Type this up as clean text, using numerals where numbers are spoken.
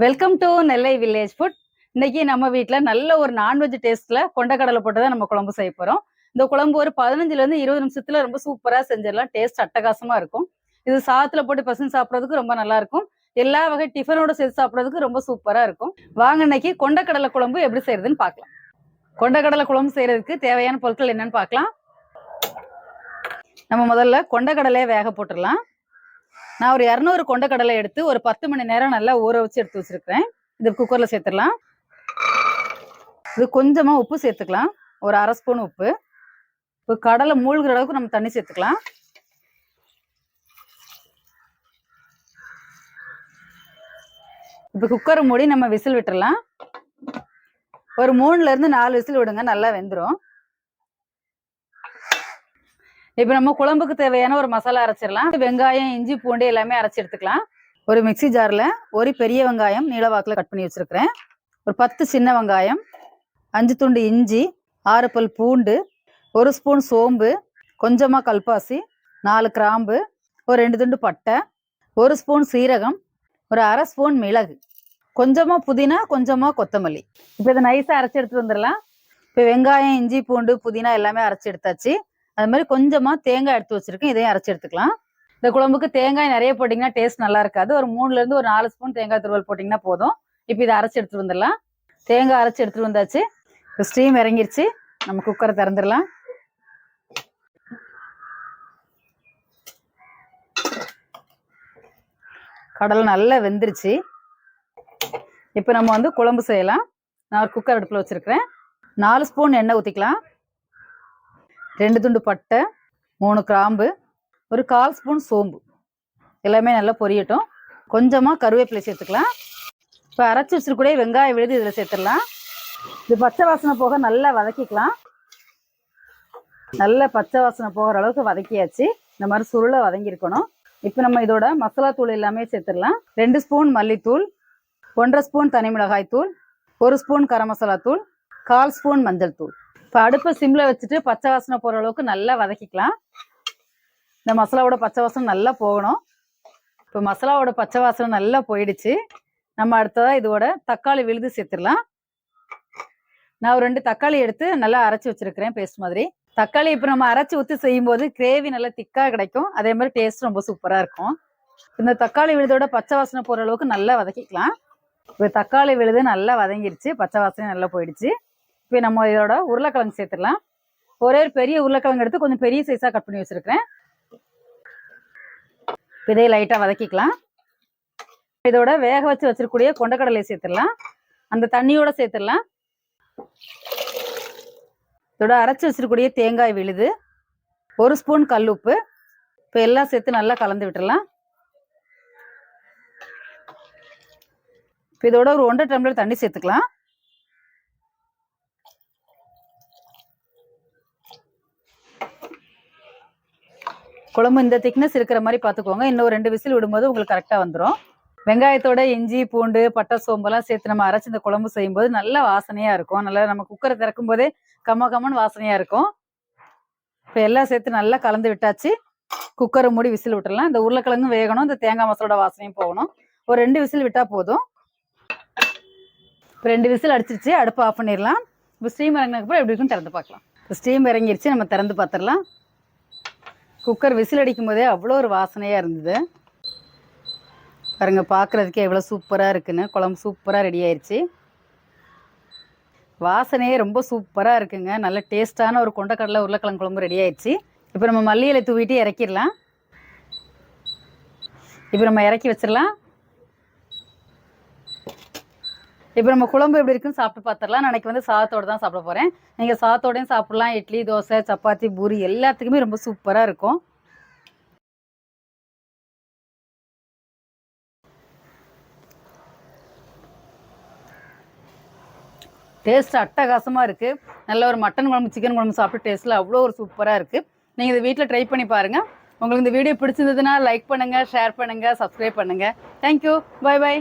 Welcome to Nellai village food. இன்னைக்கு நம்ம வீட்டில் நல்ல ஒரு நான்வெஜ் டேஸ்ட்ல கொண்டக்கடலை போட்டு தான் நம்ம குழம்பு செய்ய போறோம். இந்த குழம்பு ஒரு 15லேருந்து 20 நிமிஷத்துல ரொம்ப சூப்பரா செஞ்சிடலாம். டேஸ்ட் அட்டகாசமா இருக்கும். இது சாதத்துல போட்டு பசங்க சாப்பிட்றதுக்கு ரொம்ப நல்லா இருக்கும். எல்லா வகை டிஃபனோட சேர்த்து சாப்பிட்றதுக்கு ரொம்ப சூப்பரா இருக்கும். வாங்க இன்னைக்கு கொண்டக்கடலை குழம்பு எப்படி செய்யறதுன்னு பார்க்கலாம். கொண்டக்கடலை குழம்பு செய்யறதுக்கு தேவையான பொருட்கள் என்னன்னு பார்க்கலாம். நம்ம முதல்ல கொண்டக்கடலையை வேக போட்டுடலாம். நான் ஒரு 200 கொண்டக்கடலை எடுத்து ஒரு 10 மணி நேரம் நல்லா ஊற வச்சு எடுத்து வச்சிருக்கிறேன். இது குக்கர்ல சேர்த்துடலாம். இது கொஞ்சமா உப்பு சேர்த்துக்கலாம், ஒரு 1/2 ஸ்பூன் உப்பு. இப்போ கடலை மூழ்கிற அளவுக்கு நம்ம தண்ணி சேர்த்துக்கலாம். இப்போ குக்கரை மூடி நம்ம விசில் விட்டுடலாம். ஒரு 3லேருந்து 4 விசில் விடுங்க, நல்லா வெந்துடும். இப்போ நம்ம குழம்புக்கு தேவையான ஒரு மசாலா அரைச்சிடலாம். வெங்காயம், இஞ்சி, பூண்டு எல்லாமே அரைச்சி எடுத்துக்கலாம். ஒரு மிக்சி ஜாரில் ஒரு பெரிய வெங்காயம் நீளவாக்கில் கட் பண்ணி வச்சிருக்கிறேன். ஒரு 10 சின்ன வெங்காயம், 5 துண்டு இஞ்சி, 6 பல் பூண்டு, 1 ஸ்பூன் சோம்பு, கொஞ்சமாக கல்பாசி, 4 கிராம்பு, ஒரு 2 துண்டு பட்டை, 1 ஸ்பூன் சீரகம், ஒரு 1/2 ஸ்பூன் மிளகு, கொஞ்சமாக புதினா, கொஞ்சமாக கொத்தமல்லி. இப்போ இதை நைஸாக அரைச்சி எடுத்துட்டு வந்துடலாம். இப்போ வெங்காயம், இஞ்சி, பூண்டு, புதினா எல்லாமே அரைச்சி எடுத்தாச்சு. அது மாதிரி கொஞ்சமா தேங்காய் எடுத்து வச்சிருக்கேன், இதையும் அரைச்சி எடுத்துக்கலாம். இந்த குழம்புக்கு தேங்காய் நிறைய போட்டிங்கன்னா டேஸ்ட் நல்லா இருக்காது. ஒரு 3லேருந்து 4 ஸ்பூன் தேங்காய் துருவல் போட்டிங்கன்னா போதும். இப்போ இதை அரைச்சி எடுத்துட்டு வந்துடலாம். தேங்காய் அரைச்சி எடுத்துட்டு வந்தாச்சு. இப்போ ஸ்டீம் இறங்கிருச்சு, நம்ம குக்கரை திறந்துடலாம். கடலை நல்லா வெந்துருச்சு. இப்போ நம்ம வந்து குழம்பு செய்யலாம். நான் ஒரு குக்கர் அடுப்பில் வச்சிருக்கிறேன். 4 ஸ்பூன் எண்ணெய் ஊற்றிக்கலாம். 2 துண்டு பட்டை, 3 கிராம்பு, ஒரு 1/4 ஸ்பூன் சோம்பு, எல்லாமே நல்லா பொரியட்டும். கொஞ்சமாக கருவேப்பிலை சேர்த்துக்கலாம். இப்போ அரைச்சி வச்சிருக்கூடிய வெங்காயம் விழுது இதில் சேர்த்துடலாம். இது பச்சை வாசனை போக நல்லா வதக்கிக்கலாம். நல்ல பச்சை வாசனை போகிற அளவுக்கு வதக்கியாச்சு. இந்த மாதிரி சுருளை வதங்கியிருக்கணும். இப்போ நம்ம இதோட மசாலா தூள் எல்லாமே சேர்த்துடலாம். 2 ஸ்பூன் மல்லித்தூள், 1/2 ஸ்பூன் தனி மிளகாய் தூள், 1 ஸ்பூன் கரம் மசாலா தூள், 1/4 ஸ்பூன் மஞ்சள் தூள். இப்போ அடுப்பை சிம்ல வச்சுட்டு பச்சை வாசனை போகிற அளவுக்கு நல்லா வதக்கிக்கலாம். இந்த மசாலாவோட பச்சை வாசனை நல்லா போகணும். இப்போ மசாலாவோட பச்சை வாசனை நல்லா போயிடுச்சு. நம்ம அடுத்ததாக இதோட தக்காளி விழுது சேர்த்துடலாம். நான் ஒரு 2 தக்காளி எடுத்து நல்லா அரைச்சி வச்சிருக்கிறேன், பேஸ்ட் மாதிரி. தக்காளி இப்போ நம்ம அரைச்சி ஊற்றி செய்யும்போது கிரேவி நல்லா திக்காக கிடைக்கும். அதே மாதிரி டேஸ்ட் ரொம்ப சூப்பராக இருக்கும். இந்த தக்காளி விழுதோட பச்சை வாசனை போகிற அளவுக்கு நல்லா வதக்கிக்கலாம். இப்போ தக்காளி விழுது நல்லா வதங்கிருச்சு, பச்சை வாசனை நல்லா போயிடுச்சு. இப்போ நம்ம இதோட உருளைக்கிழங்கு சேர்த்துடலாம். ஒரே ஒரு பெரிய உருளைக்கிழங்கு எடுத்து கொஞ்சம் பெரிய சைஸாக கட் பண்ணி வச்சிருக்கிறேன். இதை லைட்டாக வதக்கிக்கலாம். இதோட வேக வச்சு வச்சிருக்கூடிய கொண்டக்கடலை சேர்த்துடலாம். அந்த தண்ணியோட சேர்த்துடலாம். இதோட அரைச்சி வச்சிருக்கூடிய தேங்காய் விழுது, 1 ஸ்பூன் கல்லுப்பு. இப்போ எல்லாம் சேர்த்து நல்லா கலந்து விட்டுடலாம். இப்போ இதோட ஒரு 1.5 டம்ளர் தண்ணி சேர்த்துக்கலாம். குழம்பு இந்த திக்னஸ் இருக்கிற மாதிரி பார்த்துக்கோங்க. இன்னும் 2 விசில் விடும்போது உங்களுக்கு கரெக்டாக வந்துடும். வெங்காயத்தோட இஞ்சி, பூண்டு, பட்டை, சோம்பெல்லாம் சேர்த்து நம்ம அரைச்சி இந்த குழம்பு செய்யும்போது நல்ல வாசனையாக இருக்கும். நல்லா நம்ம குக்கரை திறக்கும் போதே கம்ம வாசனையாக இருக்கும். இப்போ எல்லாம் சேர்த்து நல்லா கலந்து விட்டாச்சு. குக்கரை மூடி விசில் விட்டுடலாம். இந்த உருளைக்கிழங்கும் வேகணும், இந்த தேங்காய் மசாலோட வாசனையும் போகணும். ஒரு 2 விசில் விட்டால் போதும். இப்போ 2 விசில் அடிச்சிருச்சு, அடுப்பு ஆஃப் பண்ணிடலாம். இப்போ ஸ்டீம் இறங்கினதுக்கப்புறம் எப்படி இருக்குன்னு திறந்து பார்க்கலாம். இப்போ ஸ்டீம் இறங்கிருச்சு, நம்ம திறந்து பார்த்துடலாம். குக்கர் விசில் அடிக்கும் போதே அவ்வளோ ஒரு வாசனையாக இருந்தது பாருங்கள். பார்க்குறதுக்கே எவ்வளோ சூப்பராக இருக்குன்னு. குழம்பு சூப்பராக ரெடி ஆயிடுச்சு. வாசனையே ரொம்ப சூப்பராக இருக்குங்க. நல்ல டேஸ்ட்டான ஒரு கொண்டக்கடலை உருளைக்கிழங்கு குழம்பு ரெடி ஆயிடுச்சு. இப்போ நம்ம மல்லி இலை தூவிட்டு இறக்கிடலாம். இப்போ நம்ம இறக்கி வச்சிடலாம். இப்போ நம்ம குழம்பு எப்படி இருக்குன்னு சாப்பிட்டு பார்த்துடலாம். நான் வந்து சாதத்தோடு தான் சாப்பிட போகிறேன். நீங்கள் சாதத்தோடையும் சாப்பிட்லாம். இட்லி, தோசை, சப்பாத்தி, பூரி எல்லாத்துக்குமே ரொம்ப சூப்பராக இருக்கும். டேஸ்ட் அட்டகாசமாக இருக்குது. நல்ல ஒரு மட்டன் குழம்பு, சிக்கன் குழம்பு சாப்பிட்டு டேஸ்ட்டில் அவ்வளோ ஒரு சூப்பராக இருக்குது. நீங்கள் இதை வீட்டில் ட்ரை பண்ணி பாருங்கள். உங்களுக்கு இந்த வீடியோ பிடிச்சிருந்ததுன்னா லைக் பண்ணுங்கள், ஷேர் பண்ணுங்கள், சப்ஸ்கிரைப் பண்ணுங்கள். Thank you, bye by.